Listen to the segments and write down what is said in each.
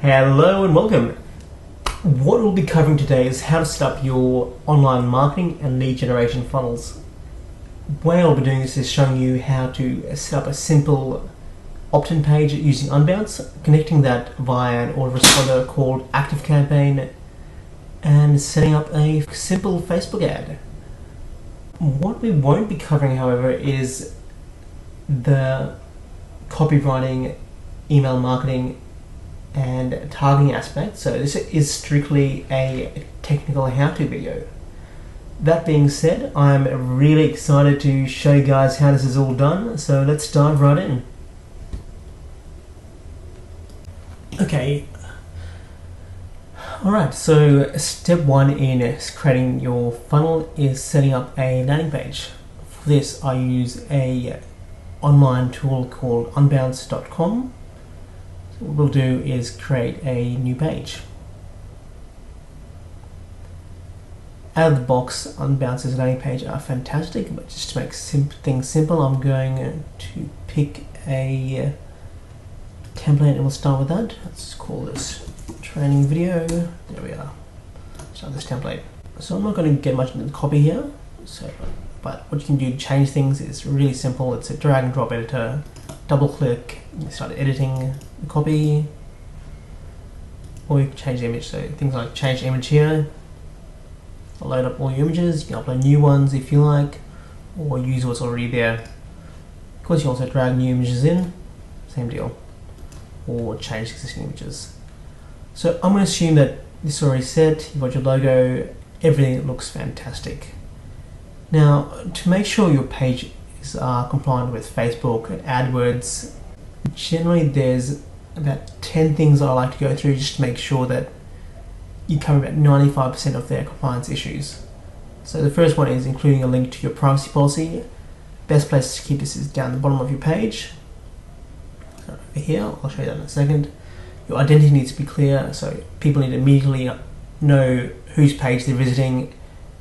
Hello and welcome. What we'll be covering today is how to set up your online marketing and lead generation funnels. The way I'll be doing this is showing you how to set up a simple opt-in page using Unbounce, connecting that via an autoresponder called ActiveCampaign, and setting up a simple Facebook ad. What we won't be covering, however, is the copywriting, email marketing, and targeting aspect. So this is strictly a technical how-to video. That being said, I'm really excited to show you guys how this is all done, so let's dive right in. Okay, alright, so step one in creating your funnel is setting up a landing page. For this I use a online tool called unbounce.com. So what we'll do is create a new page. Out of the box, Unbounce's landing page are fantastic, but just to make things simple, I'm going to pick a template and we'll start with that. Let's call this training video. There we are. Start this template. So I'm not going to get much into the copy here. But what you can do to change things is really simple. It's a drag and drop editor. Double click, you start editing the copy, or you can change the image. So things like change image here. I'll load up all your images. You can upload new ones if you like, or use what's already there. Of course, you also drag new images in. Same deal. Or change existing images. So I'm going to assume that this is already set. You've got your logo. Everything looks fantastic. Now, to make sure your page is compliant with Facebook and AdWords, generally there's about 10 things I like to go through just to make sure that you cover about 95% of their compliance issues. So the first one is including a link to your privacy policy. Best place to keep this is down the bottom of your page. So over here, I'll show you that in a second. Your identity needs to be clear, so people need to immediately know whose page they're visiting,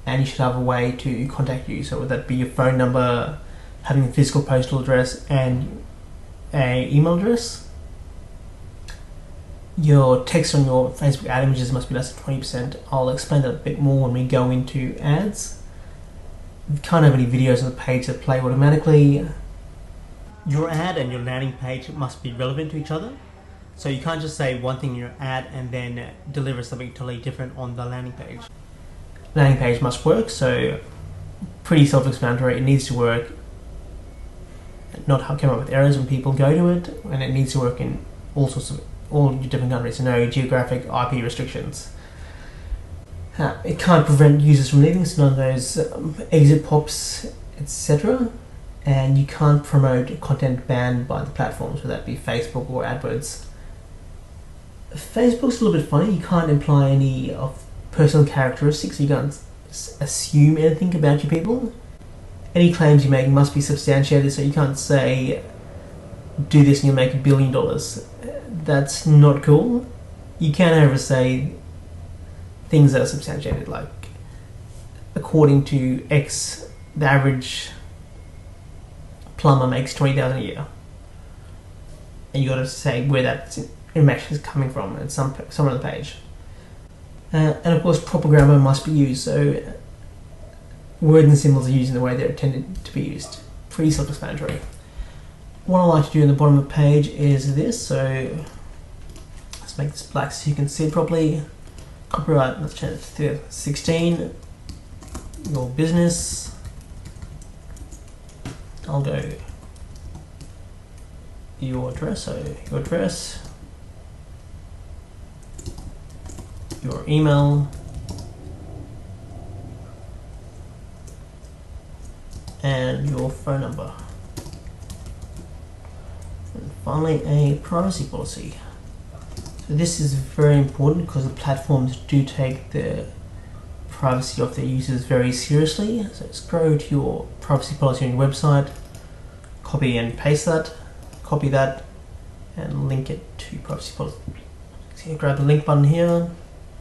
and you should have a way to contact you. So would that be your phone number, having a physical postal address, and an email address? Your text on your Facebook ad images must be less than 20%. I'll explain that a bit more when we go into ads. You can't have any videos on the page that play automatically. Your ad and your landing page must be relevant to each other. So you can't just say one thing in your ad and then deliver something totally different on the landing page. Landing page must work, so pretty self-explanatory. It needs to work, not come up with errors when people go to it, and it needs to work in all your different countries, so no geographic IP restrictions. It can't prevent users from leaving, so none of those exit pops, etc. And you can't promote content banned by the platforms, whether that be Facebook or AdWords. Facebook's a little bit funny. You can't imply any of personal characteristics. You can't assume anything about your people. Any claims you make must be substantiated, so you can't say do this and you'll make $1 billion. That's not cool. You can, however, say things that are substantiated, like according to X, the average plumber makes $20,000 a year, and you got to say where that information is coming from at somewhere on the page. And of course, proper grammar must be used, so words and symbols are used in the way they're intended to be used. Pretty self-explanatory. What I like to do in the bottom of the page is this, so let's make this black so you can see it properly. Copyright, let's change it to 16. Your business. I'll go your address, so your address, your email, and your phone number. And finally, a privacy policy. So this is very important because the platforms do take the privacy of their users very seriously. So let's go to your privacy policy on your website, copy and paste that, copy that, and link it to privacy policy. So you grab the link button here,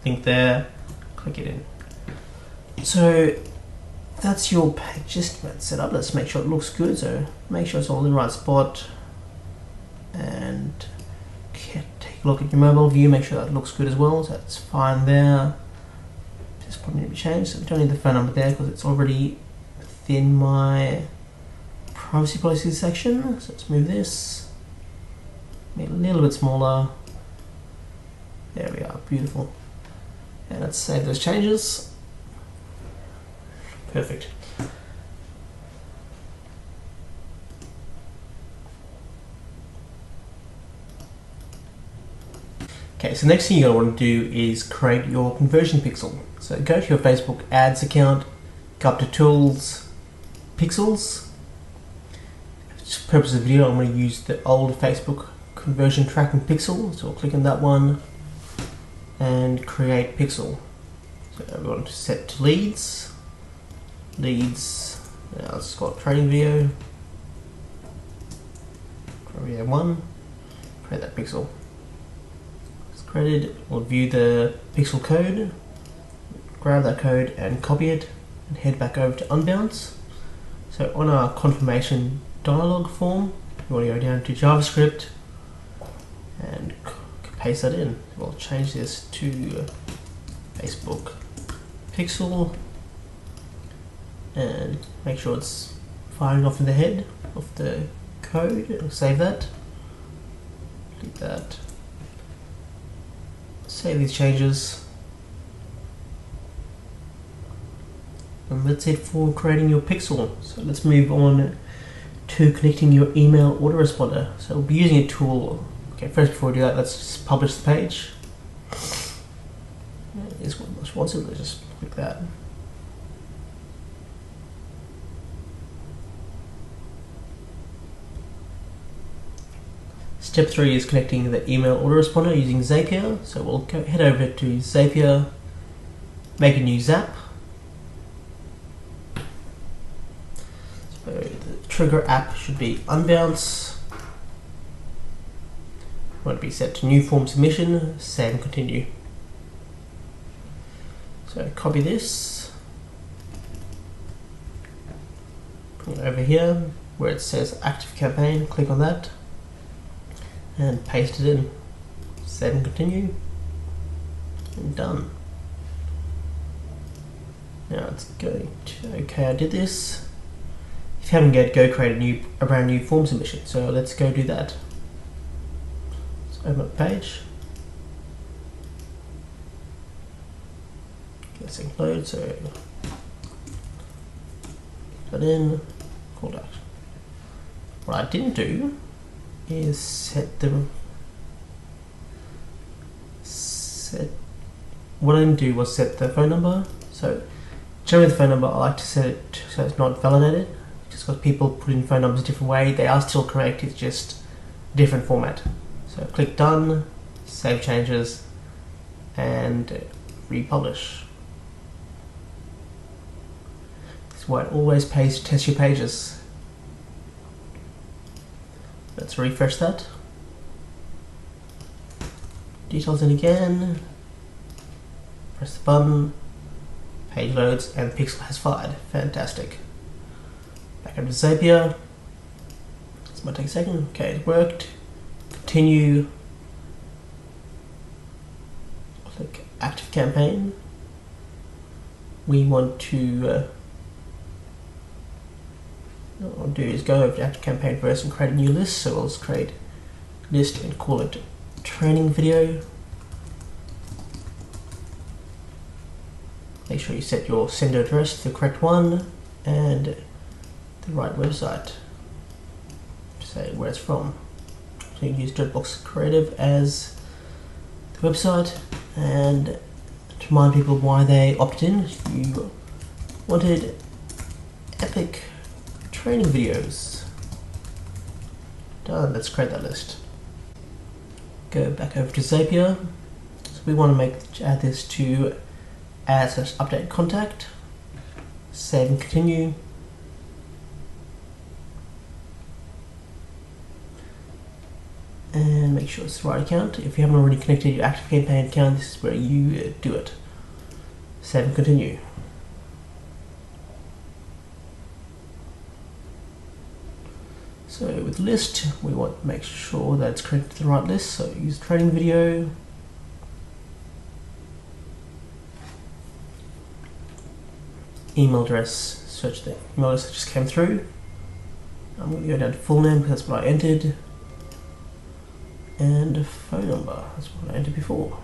link there, click it in. So that's your page just about set up. Let's make sure it looks good. So make sure it's all in the right spot, and take look at your mobile view, make sure that looks good as well. So that's fine there. Just probably need to be changed. So we don't need the phone number there because it's already within my privacy policies section. So let's move this, make it a little bit smaller. There we are, beautiful. And let's save those changes. Perfect. Okay, so next thing you're going to want to do is create your conversion pixel. So go to your Facebook ads account, go up to Tools, Pixels. For the purpose of the video, I'm going to use the old Facebook conversion tracking pixel. So I'll click on that one and create pixel. So we want to set to leads. Now let's call it training video. Video 1. Create that pixel. Created, we'll view the pixel code, grab that code and copy it and head back over to Unbounce. So on our confirmation dialog form, you want to go down to JavaScript and paste that in. We'll change this to Facebook pixel and make sure it's firing off in the head of the code. Save that, delete that. Save these changes, and that's it for creating your pixel. So let's move on to connecting your email autoresponder. So we'll be using a tool. Okay, first before we do that, let's just publish the page. Is one responsive, let's just click that. Step 3 is connecting the email autoresponder using Zapier. So we'll head over to Zapier, make a new Zap. So the trigger app should be Unbounce. Want to be set to new form submission, save and continue. So copy this, bring it over here where it says active campaign, click on that and paste it in, save and continue, and done. Now it's going to, okay, I did this. If you haven't yet, go create a brand new form submission. So let's go do that. Let's open up the page. Let's load, so put that in, call to action. What I didn't do is what I didn't do was set the phone number. So generally the phone number I like to set it so it's not validated, just because people put in phone numbers a different way. They are still correct, it's just a different format. So click done, save changes and republish. This is why it always pays to test your pages. Let's refresh that. Details in again. Press the button. Page loads and pixel has fired. Fantastic. Back over to Zapier. This might take a second. Okay, it worked. Continue. Click active campaign. We want to what I'll do is go over to active campaign first and create a new list. So we'll just create list and call it training video. Make sure you set your sender address to the correct one and the right website to say where it's from. So you can use Dirtbox Creative as the website, and to remind people why they opted in, you wanted epic training videos. Done. Let's create that list. Go back over to Zapier. So we want to add this to add/update contact. Save and continue. And make sure it's the right account. If you haven't already connected your active campaign account, this is where you do it. Save and continue. So with list, we want to make sure that it's connected to the right list. So use training video. Email address, search the email address that just came through. I'm going to go down to full name because that's what I entered. And a phone number, that's what I entered before.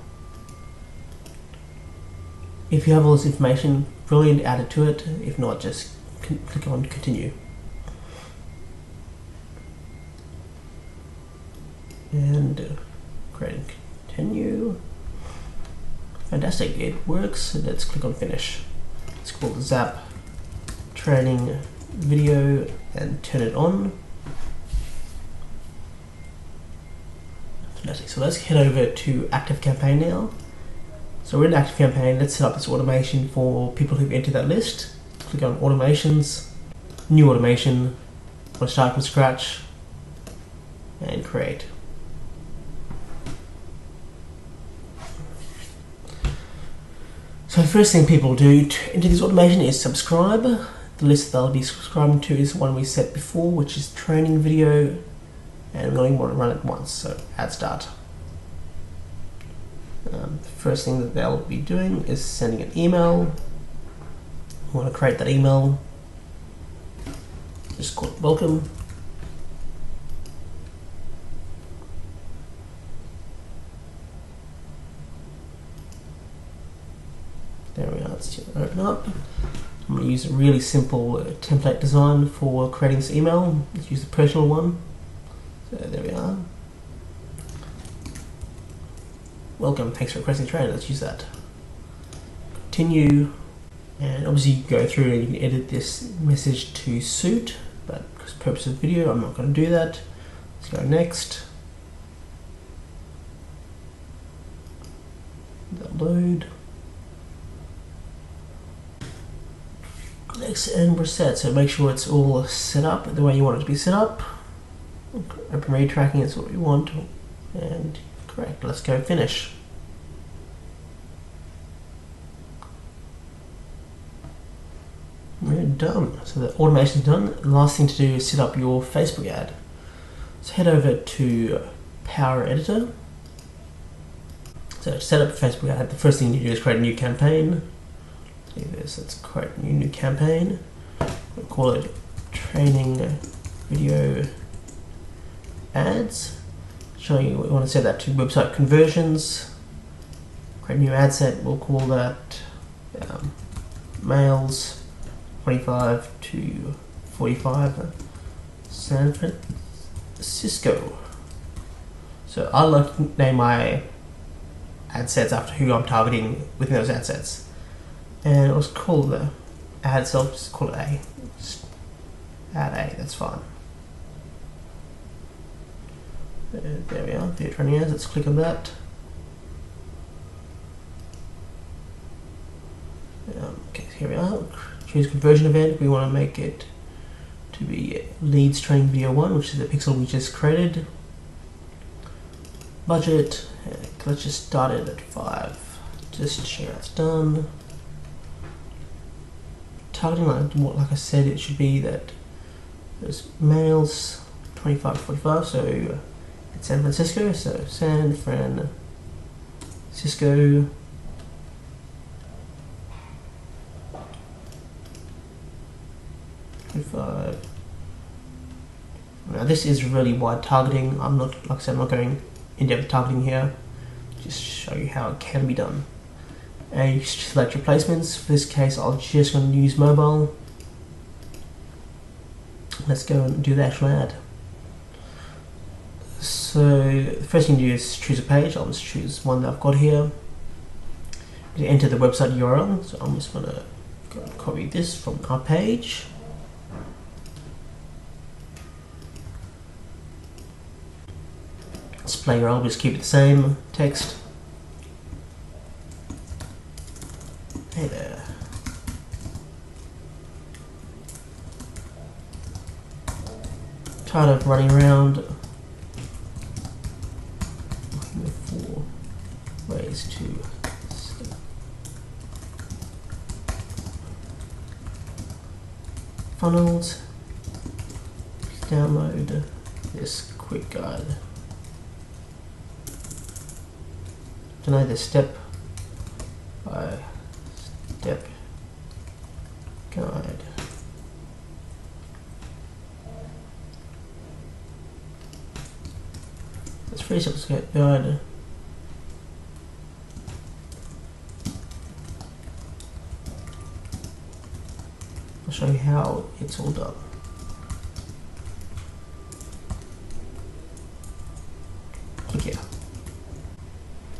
If you have all this information, brilliant, add it to it. If not, just click on continue. And create and continue. Fantastic, it works. Let's click on finish. Let's call the Zap training video and turn it on. Fantastic. So let's head over to ActiveCampaign now. So we're in ActiveCampaign. Let's set up this automation for people who've entered that list. Click on automations, new automation. We'll start from scratch and create. So the first thing people do to enter this automation is subscribe. The list they'll be subscribing to is one we set before, which is training video, and we only want to run it once, so add start. The first thing that they'll be doing is sending an email. We want to create that email. Just call it welcome. There we are, let's just open up. I'm going to use a really simple template design for creating this email. Let's use the personal one. So there we are. Welcome, thanks for requesting training. Let's use that. Continue. And obviously you can go through and you can edit this message to suit, but for the purpose of the video, I'm not going to do that. Let's go next. Download. Next, and we're set. So make sure it's all set up the way you want it to be set up. Open read tracking is what we want, and correct. Let's go finish. We're done. So the automation's done. The last thing to do is set up your Facebook ad. So head over to Power Editor. So to set up a Facebook ad, the first thing you do is create a new campaign. Let's create a new campaign. We'll call it training video ads. Showing you we want to set that to website conversions. Create a new ad set. We'll call that males 25 to 45 San Francisco. So I like to name my ad sets after who I'm targeting within those ad sets. And let's call the ad itself, just call it A. Just add A, that's fine. There we are, video training ads, let's click on that. Okay, here we are. Choose conversion event. We want to make it to be leads training video 1, which is the pixel we just created. Budget, let's just start it at 5, just to show how it's done. Targeting, like I said, it should be that there's males 25 to 45, so it's San Francisco, so San Francisco. Now this is really wide targeting. I'm not, like I said, I'm not going in-depth targeting here. Just show you how it can be done. And you select your placements. For this case, I'm just going to use mobile. Let's go and do the actual ad. So the first thing you do is choose a page. I'll just choose one that I've got here. To enter the website URL. So I'm just going to copy this from our page. Display URL, just keep it the same text. Hey there. Tired of running around looking for ways to funnels. download this quick guide. Download the step by step guide. It's pretty simple guide. I'll show you how it's all done. Click here.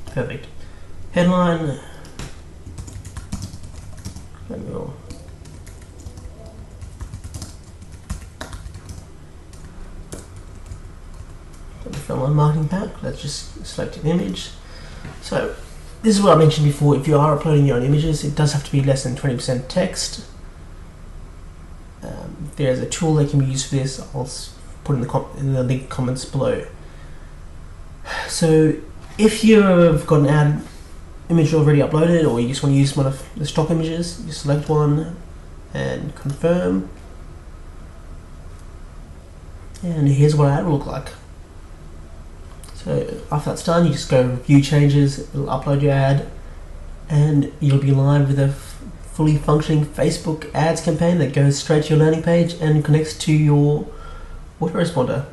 Perfect. Headline. Let me go. Online marketing pack. Let's just select an image. So this is what I mentioned before. If you are uploading your own images, it does have to be less than 20% text. There's a tool that can be used for this. I'll put in the link comments below. So if you've got an ad image already uploaded, or you just want to use one of the stock images, you select one and confirm. And here's what our ad will look like. So after that's done, you just go view changes, it'll upload your ad, and you'll be live with a fully functioning Facebook ads campaign that goes straight to your landing page and connects to your autoresponder.